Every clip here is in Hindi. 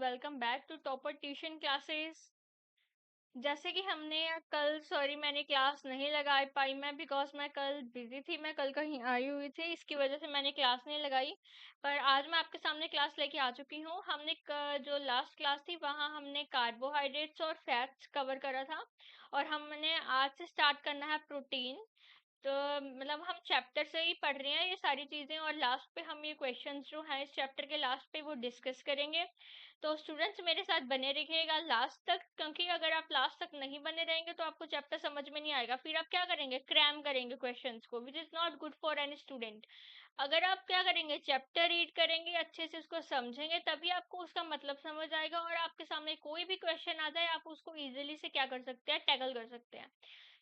Welcome back to topper tuition classes. जैसे कि हमने कल मैंने क्लास नहीं लगा पाई मैं, बिकॉज मैं कल बिजी थी, मैं कल कहीं आई हुई थी, इसकी वजह से मैंने क्लास नहीं लगाई। पर आज मैं आपके सामने क्लास लेके आ चुकी हूँ। हमने जो लास्ट क्लास थी वहाँ हमने कार्बोहाइड्रेट्स और फैट्स कवर करा था, और हमने आज से स्टार्ट करना है प्रोटीन। तो मतलब हम चैप्टर से ही पढ़ रहे हैं ये सारी चीज़ें, और लास्ट पे हम ये क्वेश्चंस जो हैं इस चैप्टर के लास्ट पे वो डिस्कस करेंगे। तो स्टूडेंट्स मेरे साथ बने रहिएगा लास्ट तक, क्योंकि अगर आप लास्ट तक नहीं बने रहेंगे तो आपको चैप्टर समझ में नहीं आएगा, फिर आप क्या करेंगे, क्रैम करेंगे क्वेश्चंस को, which is not good for any student. अगर आप क्या करेंगे, चैप्टर रीड करेंगे, अच्छे से उसको समझेंगे, तभी आपको उसका मतलब समझ आएगा, और आपके सामने कोई भी क्वेश्चन आ जाए आप उसको इजीली से क्या कर सकते हैं, टैकल कर सकते हैं।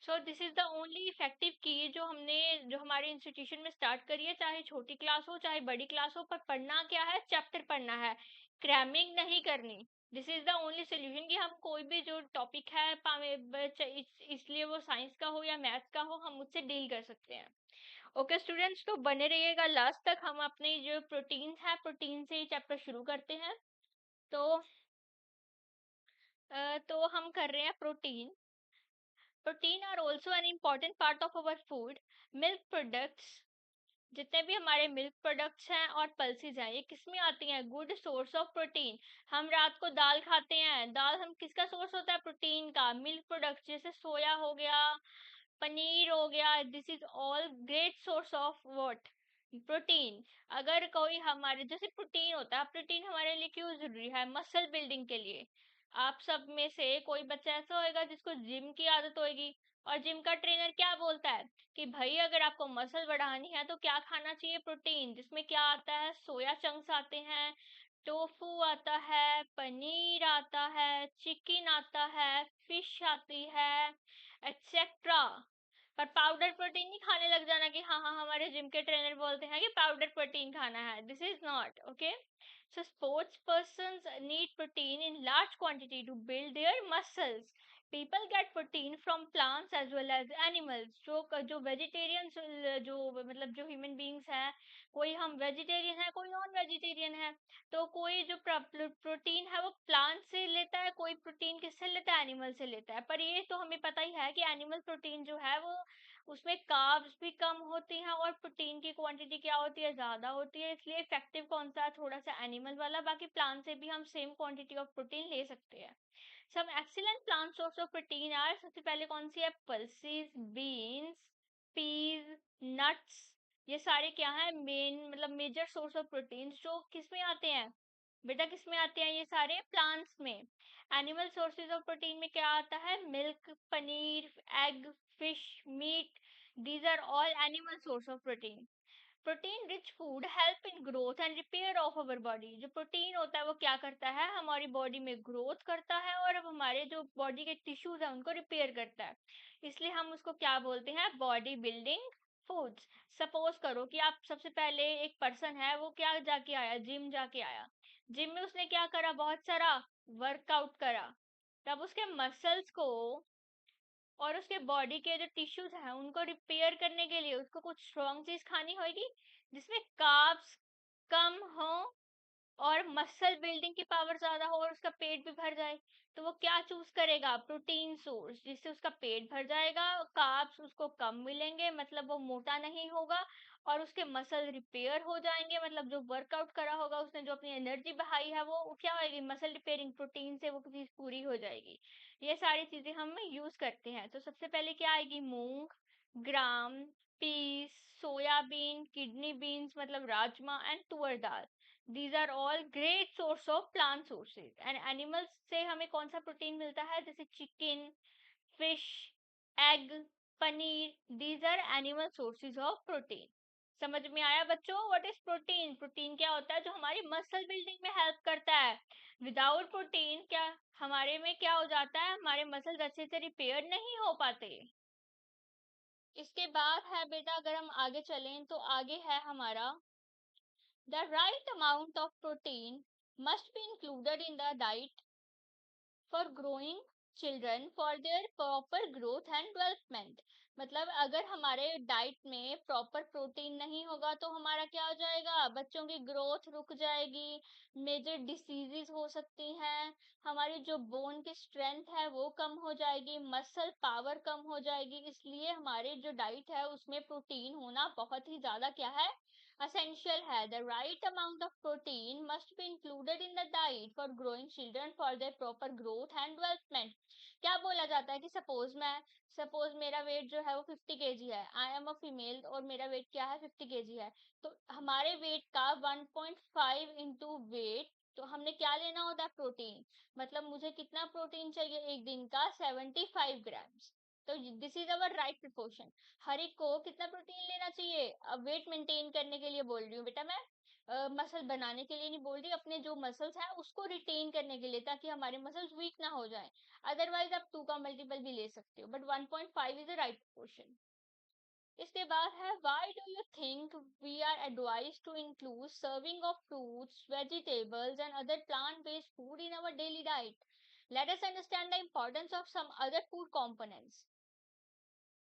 So this is the only effective की जो हमारे इंस्टीट्यूशन में स्टार्ट करी है, चाहे छोटी क्लास हो चाहे बड़ी क्लास हो, पर पढ़ना क्या है, चैप्टर पढ़ना है, क्रैमिंग नहीं करनी। This is the only solution कि हम कोई भी जो टॉपिक है इसलिए वो साइंस का हो या मैथ्स का हो, हम उससे डील कर सकते हैं। ओके स्टूडेंट्स, तो बने रहिएगा लास्ट तक। हम अपने जो प्रोटीन्स है, प्रोटीन से चैप्टर शुरू करते हैं। तो हम कर रहे हैं protein. Protein are also an important part of our food. Milk products, जितने भी हमारे मिल्क प्रोडक्ट्स हैं और पल्सेस हैं, ये किस में आती हैं, गुड सोर्स ऑफ प्रोटीन। हम रात को दाल खाते हैं, दाल हम किसका सोर्स होता है, प्रोटीन का। मिल्क प्रोडक्ट्स जैसे सोया हो गया, पनीर हो गया, this is all great source of what, protein. अगर कोई हमारे जैसे प्रोटीन होता है, प्रोटीन हमारे लिए क्यों जरूरी है, मसल बिल्डिंग के लिए। आप सब में से कोई बच्चा ऐसा होएगा जिसको जिम की आदत होगी, और जिम का ट्रेनर क्या बोलता है कि भाई अगर आपको मसल बढ़ानी है तो क्या खाना चाहिए, प्रोटीन। जिसमें क्या आता है, सोया चंक्स आते हैं, टोफू आता है, पनीर आता है, चिकन आता है, फिश आती है, एक्सेट्रा। पर पाउडर प्रोटीन नहीं खाने लग जाना कि हाँ हाँ हमारे जिम के ट्रेनर बोलते हैं कि पाउडर प्रोटीन खाना है, this is not okay. So sports persons need protein in large quantity to build their muscles. People get protein from plants as well as animals. जो वेजिटेरियंस, जो मतलब जो ह्यूमन बींग्स हैं, कोई हम वेजिटेरियन है, कोई नॉन वेजिटेरियन है, तो कोई जो प्रोटीन है वो प्लांट से लेता है, कोई प्रोटीन किससे लेता है, एनिमल से लेता है। पर ये तो हमें पता ही है कि एनिमल प्रोटीन जो है वो उसमें कार्ब्स भी कम होती हैं और प्रोटीन की क्वांटिटी क्या होती है, ज़्यादा होती है। इसलिए इफेक्टिव कौन सा है, थोड़ा सा एनिमल वाला। बाकी प्लांट से भी हम सेम क्वांटिटी ऑफ प्रोटीन ले सकते हैं। Some excellent plant source of protein are, सबसे पहले कौन सी है, पल्सेस, बीन्स, पीज, नट्स। ये सारे क्या है, मेन मतलब मेजर सोर्स ऑफ प्रोटीन जो किस में आते हैं बेटा, किस में आते हैं, ये सारे प्लांट्स में। एनिमल सोर्सेज ऑफ प्रोटीन में क्या आता है, milk, paneer, egg, fish, meat, these are all animal source of protein. Protein rich food help in growth and repair of our body. जो प्रोटीन होता है वो क्या करता है, हमारी बॉडी में ग्रोथ करता है, और अब हमारे जो बॉडी के टिश्यूज हैं उनको रिपेयर करता है। इसलिए हम उसको क्या बोलते हैं, बॉडी बिल्डिंग फूड्स। सपोज करो कि आप सबसे पहले एक पर्सन है, वो क्या जाके आया, जिम जाके आया। जिम में उसने क्या करा, बहुत सारा वर्कआउट करा। तब उसके मसल्स को और उसके बॉडी के जो टिश्यूज हैं उनको रिपेयर करने के लिए उसको कुछ स्ट्रॉन्ग चीज खानी होगी, जिसमें कार्ब्स कम हो और मसल बिल्डिंग की पावर ज्यादा हो और उसका पेट भी भर जाए। तो वो क्या चूज करेगा, प्रोटीन सोर्स, जिससे उसका पेट भर जाएगा, कार्ब्स उसको कम मिलेंगे, मतलब वो मोटा नहीं होगा, और उसके मसल रिपेयर हो जाएंगे, मतलब जो वर्कआउट करा होगा उसने, जो अपनी एनर्जी बहाई है, वो क्या होगी, मसल रिपेयरिंग, प्रोटीन से वो चीज पूरी हो जाएगी। ये सारी चीजें हम यूज करते हैं। तो सबसे पहले क्या आएगी, मूंग, ग्राम, पीस, सोयाबीन, किडनी बीन्स मतलब राजमा, एंड तुअर दाल। These are all great source of plant sources. And animals से हमें कौन सा प्रोटीन मिलता है, जैसे chicken, fish, egg, paneer, these are animal sources of protein. समझ में आया बच्चों, व्हाट इज प्रोटीन। प्रोटीन क्या होता है, जो हमारी मसल बिल्डिंग में हेल्प करता है। विदाउट प्रोटीन क्या हमारे में क्या हो जाता है, हमारे मसल्स अच्छे से रिपेयर नहीं हो पाते। इसके बाद है बेटा, अगर हम आगे चलें तो आगे है हमारा, the right amount of protein must be included in the diet for growing children for their proper growth and development. मतलब अगर हमारे डाइट में प्रॉपर प्रोटीन नहीं होगा तो हमारा क्या हो जाएगा, बच्चों की ग्रोथ रुक जाएगी, मेजर डिसीजेस हो सकती हैं, हमारी जो बोन की स्ट्रेंथ है वो कम हो जाएगी, मसल पावर कम हो जाएगी। इसलिए हमारे जो डाइट है उसमें प्रोटीन होना बहुत ही ज्यादा क्या है, essential है। The right amount of protein must be included in the diet for growing children for their proper growth and development। क्या बोला जाता है कि सपोज मेरा वेट जो है वो 50 kg है, आई एम अ फीमेल और मेरा वेट क्या है 50 kg है, तो हमारे वेट का 1.5 इंटू वेट, तो हमने क्या लेना होता है, प्रोटीन। मतलब मुझे कितना प्रोटीन चाहिए एक दिन का, 75 ग्राम्स। तो दिस इज अवर राइट प्रिपोर्शन। हर एक को कितना प्रोटीन लेना चाहिए, अब वेट मेंटेन करने के लिए बोल रही हूँ बेटा मैं, मसल बनाने के लिए नहीं बोल रही, अपने जो मसल्स हैं उसको रिटेन करने के लिए, ताकि हमारे मसल्स वीक ना हो जाएं। अदरवाइज आप 2 का मल्टीपल भी ले सकते हो, but 1.5 is the right proportion. इसके बाद है, why do you think we are advise to include serving of fruits, vegetables and other plant based food in our daily diet? Let us understand the importance of some other food components.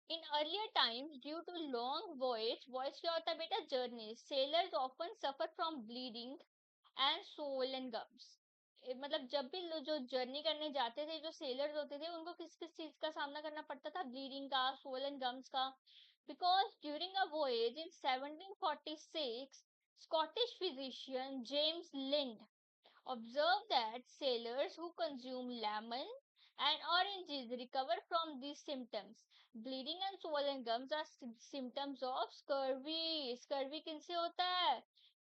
In earlier times, due to long voyage क्या होता है बेटा, journeys, sailors often suffer from bleeding and swollen gums। मतलब जब भी जो जर्नी करने जाते थे, जो सेलर्स होते थे, उनको किस किस चीज का सामना करना पड़ता था, ब्लीडिंग का, swollen gums का। Because during a voyage in 1746, Scottish physician James Lind observed that sailors who consume lemon and oranges recover from these symptoms। Bleeding and swollen gums are symptoms of scurvy। Scurvy किनसे होता है,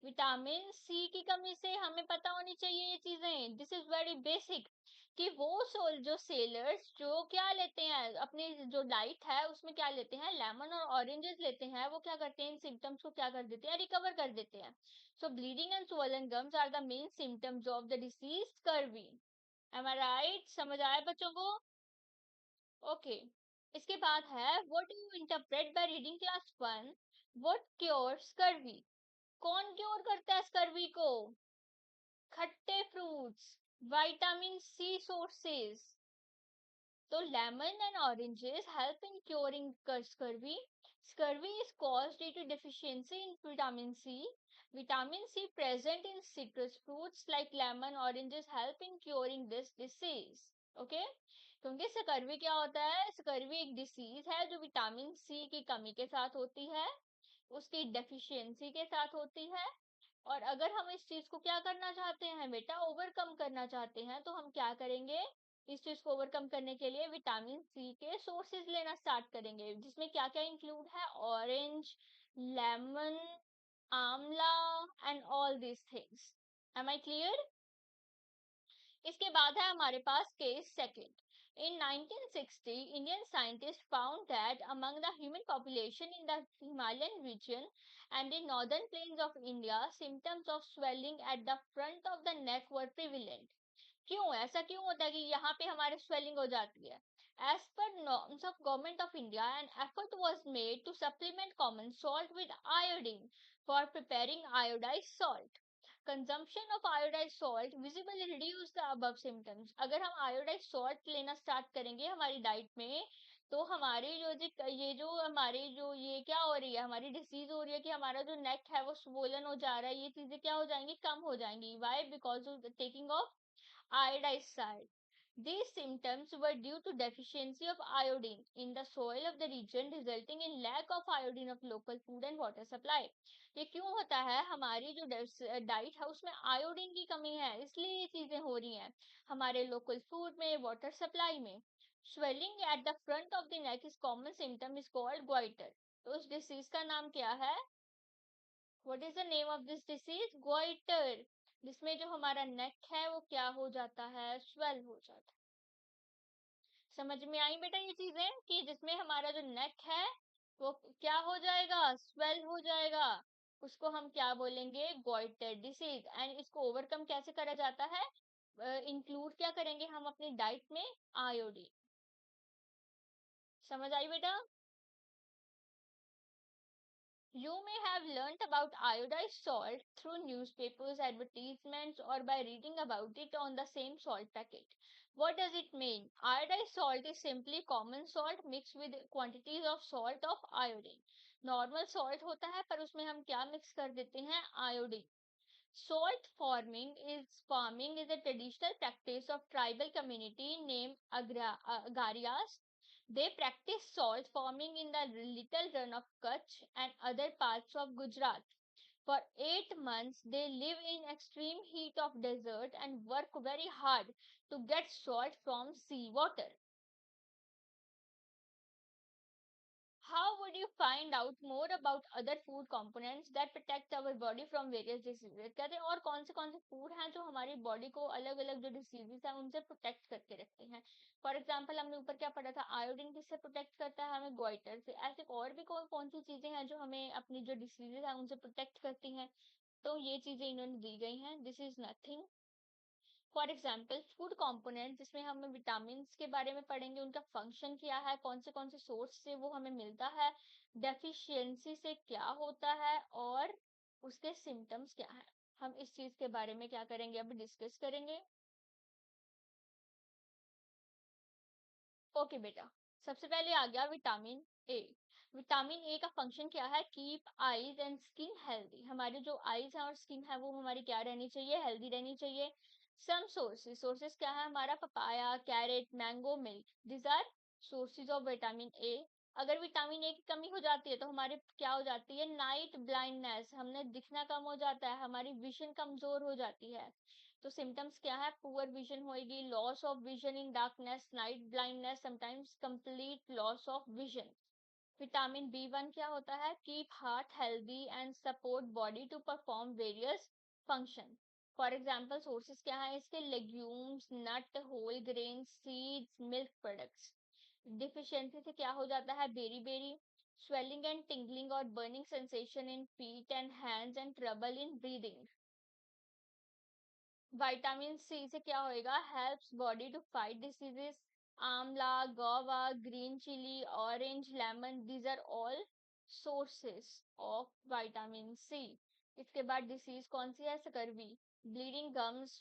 विटामिन सी की कमी से। हमें पता होनी चाहिए ये चीजें, दिस इज वेरी बेसिक। कि वो जो सेलर्स जो क्या लेते हैं अपनी जो डाइट है उसमें, क्या लेते हैं, लेमन और ऑरेंजेस लेते हैं, वो क्या करते हैं, इन सिम्टम्स को क्या कर देते हैं, रिकवर कर देते हैं। So bleeding and swollen gums are the main symptoms of the disease scurvy। Am I right? समझ आया बच्चों को? Okay। इसके बाद है, what do you interpret by reading class 1? What cures scurvy? कौन क्योर करता है स्कर्वी को? खट्टे fruits, vitamin C sources. So lemon and oranges help in curing scurvy। Scurvy is caused due to deficiency in vitamin C। Vitamin C present in citrus fruits like lemon, oranges help in curing this disease। Okay? क्योंकि स्कर्वी क्या होता है, स्कर्वी एक डिसीज है जो विटामिन सी की कमी के साथ होती है, उसकी डेफिशिएंसी के साथ होती है। और अगर हम इस चीज को क्या करना चाहते हैं बेटा, ओवरकम करना चाहते हैं, तो हम क्या करेंगे, इस चीज को ओवरकम करने के लिए विटामिन सी के सोर्सेज लेना स्टार्ट करेंगे, जिसमें क्या क्या इंक्लूड है, orange, lemon, amla and all these things. Am I clear? इसके बाद है हमारे पास case second. In 1960, Indian scientists found that among the human population in the Himalayan region and in northern plains of India, symptoms of swelling at the front of the neck were prevalent। क्यों ऐसा क्यों होता है कि यहाँ पे हमारे स्वेलिंग हो जाती है? As per norms of Government of India, an effort was made to supplement common salt with iodine for preparing iodized salt। Consumption of iodized salt visibly reduce the above symptoms। अगर हम iodized salt लेना स्टार्ट करेंगे हमारी डाइट में, तो हमारी ये जो हमारी जो ये क्या हो रही है, हमारी डिसीज हो रही है कि हमारा जो नेक है वो swollen हो जा रहा है, ये चीजें क्या हो जाएंगी, कम हो जाएंगी। Why? Because of the taking of iodized salt। These symptoms were due to deficiency of iodine in the soil of the region, resulting in lack of iodine of local food and water supply। ये क्यों होता है, हमारी जो डाइट है उसमें आयोडीन की कमी है, इसलिए ये चीजें हो रही हैं हमारे लोकल फूड में, वाटर सप्लाई में। Swelling at the front of the neck is common symptom is called goitre. तो उस डिसीज का नाम क्या है, what is the name of this disease, goitre. जिसमें जो हमारा नेक है वो क्या हो जाता है, स्वेल हो जाता है। समझ में आई बेटा ये चीजें, कि जिसमें हमारा जो नेक है वो क्या हो जाएगा, स्वेल हो जाएगा, उसको हम क्या बोलेंगे, गोइटर डिसीज। एंड इसको ओवरकम कैसे करा जाता है, इंक्लूड क्या करेंगे हम अपनी डाइट में, आयोडीन। समझ आई बेटा? You may have learnt about iodized salt through newspapers, advertisements, or by reading about it on the same salt packet. What does it mean? Iodized salt is simply common salt mixed with quantities of salt of iodine. Normal salt होता है पर उसमें हम क्या मिक्स कर देते हैं? Iodine. Salt farming is a traditional practice of tribal community named Agarias. They practice salt farming in the little run of Kutch and other parts of Gujarat. For 8 months, they live in extreme heat of desert and work very hard to get salt from sea water. How would you find out more about other food components that protect our body from various diseases? कहते हैं और कौन से फूड हैं जो हमारी बॉडी को अलग अलग जो डिसीजेस हैं उनसे प्रोटेक्ट करके रखते हैं. फॉर एग्जांपल हमने ऊपर क्या पढ़ा था, आयोडीन किससे प्रोटेक्ट करता है? हमें गोइटर से. ऐसे और भी कौन सी चीजें हैं जो हमें अपनी जो डिसीजेस हैं उनसे प्रोटेक्ट करती हैं? तो ये चीजें इन्होंने दी गई हैं. This is nothing. For example food component, जिसमें हम विटामिन के बारे में पढ़ेंगे, उनका फंक्शन क्या है, कौन से सोर्स से वो हमें मिलता है, डेफिशिएंसी से क्या होता है और उसके सिम्टम्स क्या है. हम इस चीज के बारे में क्या करेंगे, अभी डिस्कस करेंगे. ओके बेटा, सबसे पहले आ गया विटामिन ए. विटामिन ए का फंक्शन क्या है? Keep eyes and skin healthy. हमारी जो आईज है और स्किन है वो हमारी क्या रहनी चाहिए? हेल्दी रहनी चाहिए. सम सोर्सेस क्या है? हमारा papaya, carrot, mango, milk. This are sources of vitamin A. अगर विटामिन ए की कमी हो जाती है तो हमारे क्या हो जाती है? Night blindness. हमने दिखना कम हो जाता है, हमारी विजन कमजोर हो जाती है. तो सिम्टम्स क्या है? पुअर विजन होएगी, loss of vision in darkness, night blindness, sometimes complete loss of vision. Vitamin B one क्या होता है? Keep heart healthy and support body to perform various function. For example sources क्या है इसके? Legumes, nut, whole grain, seeds, milk products. Deficiency से क्या हो जाता है? Beriberi, swelling and tingling और burning sensation in feet and hands and trouble in breathing. Vitamin C से क्या होएगा? Helps body to fight diseases. Amla, guava, green chilli, orange, lemon, these are all sources of vitamin C. इसके बाद डिसीज कौन सी है? Scurvy, bleeding gums,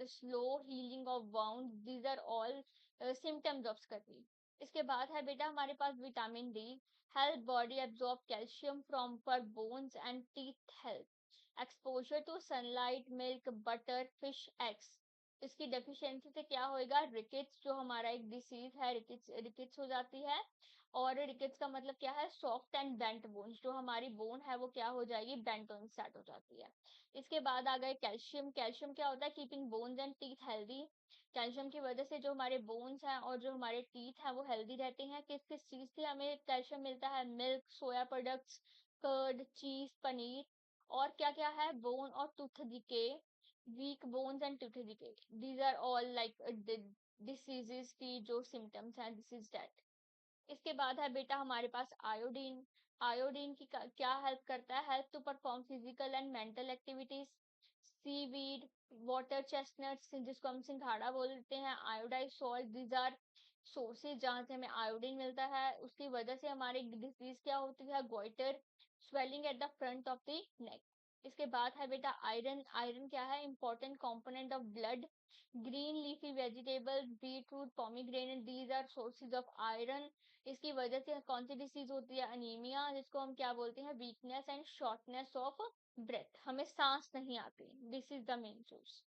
slow healing of wound. These are all symptoms of scurvy. इसके बाद है बेटा हमारे पास vitamin D. Help body absorb calcium from for bones and teeth health. Exposure to sunlight, milk, butter, fish, eggs. इसकी डेफिशिएंसी से क्या होएगा? रिकेट्स, जो हमारा एक डिसीज है, रिकेट्स रिकेट्स हो जाती है. और रिकेट्स का मतलब क्या है? Soft and bent bones. जो हमारी बोन है वो क्या हो जाएगी? बेंट होनी स्टार्ट हो जाती है. इसके बाद आ गए कैल्शियम. कैल्शियम क्या होता है? Keeping bones and teeth healthy. Calcium की वजह से जो हमारे बोन्स हैं और जो हमारे टीथ हैं वो हेल्दी रहते हैं. किस किस चीज से हमें कैल्शियम मिलता है? मिल्क, सोया प्रोडक्ट्स, कर्ड, चीज, पनीर. और क्या क्या है? बोन और tooth decay, weak bones and tooth decay. These are all like diseases की जो सिम्टम्स हैं. This is that. इसके बाद है बेटा हमारे पास आयोडीन. आयोडीन की क्या हेल्प करता है? Help to perform physical and mental activities. Seaweed, water chestnuts जिसको हम सिंघाड़ा बोलते हैं, iodise salt, these are sources जहाँ से हमें आयोडीन मिलता है. उसकी वजह से हमारी डिजीज क्या होती है? Goitre, swelling at the front of the neck. इसके बाद है बेटा आयरन. आयरन क्या है? Important component of blood. Green leafy vegetables, beetroot, pomegranate, these are sources of iron. इसकी वजह से कौन सी डिसीज होती है? अनीमिया, जिसको हम क्या बोलते हैं? Weakness and shortness of breath. हमें सांस नहीं आती. This is the main source.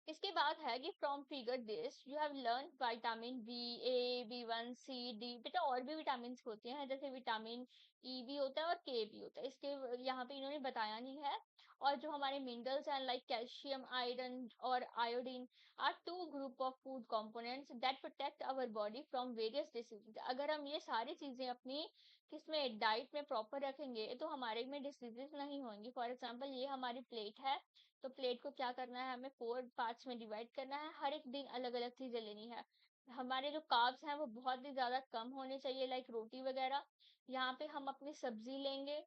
इसके बाद है कि from figure this you have learn vitamin B, A, B one, C, D. बेटा और भी विटामिन होते हैं, जैसे विटामिन ई भी होता है और के भी होता है. इसके यहाँ पे इन्होंने बताया नहीं है. और जो हमारे मिनरल्स हैं लाइक कैल्शियम, आयरन और iodine are two group of food components that protect our body from various diseases. अगर हम ये सारी चीजें अपनी किसमें डाइट में प्रॉपर रखेंगे तो हमारे में डिसीजेस नहीं होंगी. फॉर एग्जाम्पल ये हमारी प्लेट है, तो प्लेट को क्या करना है? हमें 4 पार्ट्स में डिवाइड करना है. हर एक दिन अलग अलग चीजें लेनी है. हमारे जो कार्ब्स हैं वो बहुत ही ज्यादा कम होने चाहिए, लाइक रोटी वगैरह. यहाँ पे हम अपनी सब्जी लेंगे.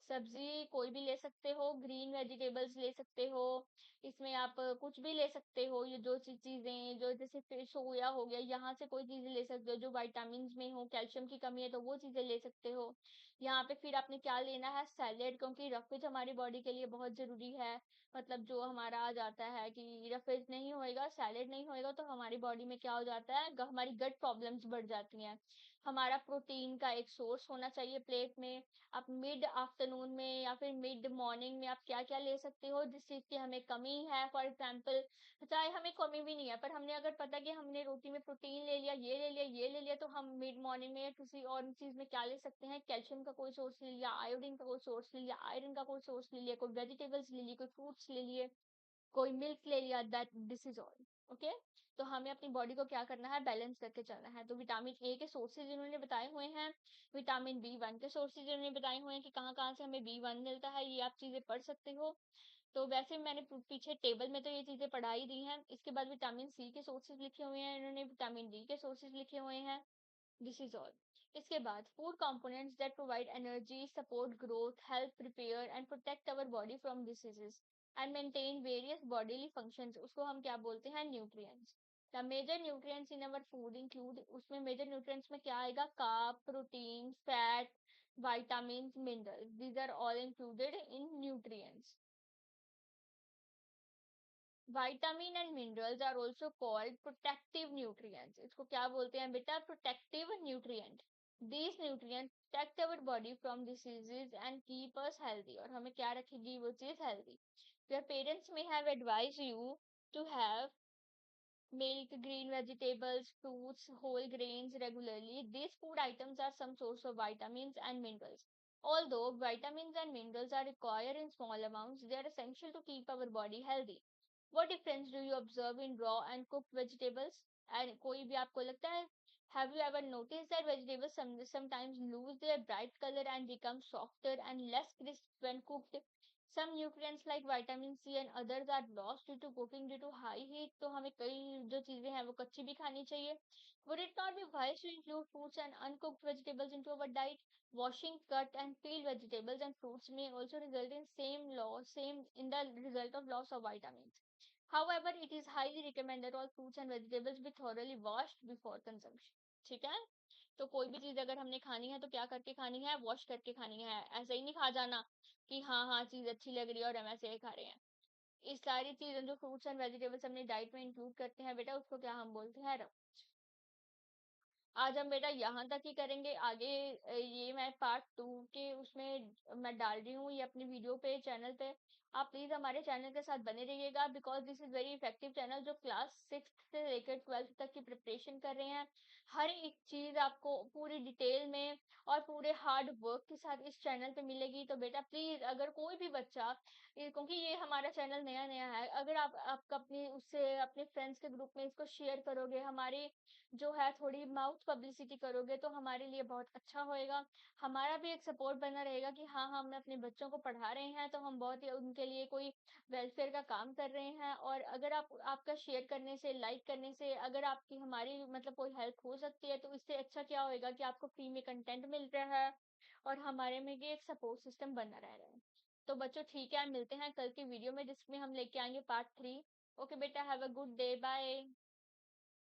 सब्जी कोई भी ले सकते हो, ग्रीन वेजिटेबल्स ले सकते हो. इसमें आप कुछ भी ले सकते हो. ये जो चीजें जो जैसे फिश हो गया, यहाँ से कोई चीज ले सकते हो जो विटामिन में हो. कैल्शियम की कमी है तो वो चीजें ले सकते हो. यहाँ पे फिर आपने क्या लेना है, सैलेड, क्योंकि रफेज हमारी बॉडी के लिए बहुत जरूरी है। मतलब जो हमारा आ जाता है कि रफेज नहीं होएगा, सैलेड नहीं होएगा, तो हमारी बॉडी में क्या हो जाता है, हमारी गट प्रॉब्लम्स बढ़ जाती हैं। हमारा प्रोटीन का एक सोर्स होना चाहिए प्लेट में। आप मिड आफ्टरनून में या फिर मिड मॉर्निंग में आप क्या क्या ले सकते हो जिस चीज की हमें कमी है। फॉर एग्जाम्पल, चाहे हमें कमी भी नहीं है, पर हमने अगर पता कि हमने रोटी में प्रोटीन ले लिया, ये ले लिया, ये ले लिया, तो हम मिड मॉर्निंग में या किसी और चीज में क्या ले सकते हैं, कैल्शियम का कोई सोर्स ले लिया, आयोडीन का कोई सोर्स ले लिया, आयरन का कोई सोर्स ले लिया, कोई वेजिटेबल्स ले लिए, कोई फ्रूट्स ले लिए, कोई मिल्क ले लिया, that this is all. Okay. तो हमें अपनी बॉडी को क्या करना है, बैलेंस करके चलना है। तो विटामिन ए के सोर्सेज इन्होंने बताए हुए हैं, विटामिन बी 1 के सोर्सेज इन्होंने बताए हुए हैं कि कहाँ कहाँ से हमें बी 1 मिलता है, ये आप चीजें पढ़ सकते हो। तो वैसे मैंने पीछे टेबल में तो ये चीजें पढ़ाई दी हैं। इसके बाद विटामिन सी के सोर्सेज लिखे हुए हैं इन्होंने, विटामिन डी के सोर्सेज लिखे हुए हैं, दिस इज ऑल। इसके बाद food components that provide energy, support growth, help prepare and protect our body from diseases and maintain various bodily functions, उसको हम क्या बोलते हैं, nutrients. The major nutrients in our food include, उसमें मेजर न्यूट्रिएंट्स में क्या आएगा, carb, protein, fat, vitamin, minerals, these are all included in nutrients. Vitamin and minerals are also called protective nutrients. इसको क्या बोलते हैं बेटा, protective nutrient. These nutrients protect our body from diseases and keep us healthy. और हमें क्या रखेगी वो चीज, healthy. Your parents may have advised you to have milk, green vegetables, fruits, whole grains regularly. These food items are some source of vitamins and minerals. Although vitamins and minerals are required in small amounts, they are essential to keep our body healthy. What difference do you observe in raw and cooked vegetables? And कोई भी आपको लगता है, have you ever noticed that vegetables sometimes lose their bright color and become softer and less crisp when cooked? Some nutrients like vitamin C and others are lost due to cooking due to high heat. तो हमें कई जो चीजें हैं वो कच्ची भी खानी चाहिए. Would it not be wise to include fruits and uncooked vegetables into our diet? Washing cut and peeled vegetables and fruits may also result in same in the result of loss of vitamins. However, it is highly recommended all fruits and vegetables be thoroughly washed before consumption. ठीक है? तो कोई भी चीज अगर हमने खानी है तो क्या करके खानी है, वॉश करके खानी है। ऐसे ही नहीं खा जाना कि हाँ हाँ चीज अच्छी लग रही है और हम ऐसे ही खा रहे हैं। इस सारी चीजें जो फ्रूट्स एंड वेजिटेबल्स अपनी डाइट में इंक्लूड करते हैं बेटा, उसको क्या हम बोलते हैं, आज हम बेटा यहाँ तक ही करेंगे। आगे ये मैं पार्ट 2 के उसमें मैं डाल रही हूँ ये अपनी वीडियो पे, चैनल पे। आप प्लीज हमारे चैनल के साथ बने रहिएगा, because this is very effective channel जो क्लास 6 से लेकर 12th तक की प्रिपरेशन कर रहे हैं। हर एक चीज आपको पूरी डिटेल में और पूरे हार्ड वर्क के साथ इस चैनल पे मिलेगी। तो बेटा प्लीज, अगर कोई भी बच्चा क्योंकि ये हमारा चैनल नया नया है, अगर आप अपनी उससे अपने फ्रेंड्स के ग्रुप में इसको शेयर करोगे, हमारे जो है थोड़ी माउथ पब्लिसिटी करोगे, तो हमारे लिए बहुत अच्छा होएगा। हमारा भी एक सपोर्ट बना रहेगा कि हाँ हम अपने बच्चों को पढ़ा रहे हैं तो हम बहुत ही उनके लिए कोई वेलफेयर का काम कर रहे हैं। और अगर आपका शेयर करने से, लाइक करने से अगर आपकी हमारी मतलब कोई हेल्प हो सकती है, तो इससे अच्छा क्या होएगा कि आपको फ्री में कंटेंट मिल रहा है और हमारे में भी एक सपोर्ट सिस्टम बना रह रहा है। तो बच्चों ठीक है, मिलते हैं कल की वीडियो में जिसमें हम लेके आएंगे पार्ट 3। ओके बेटा, have a good day, bye.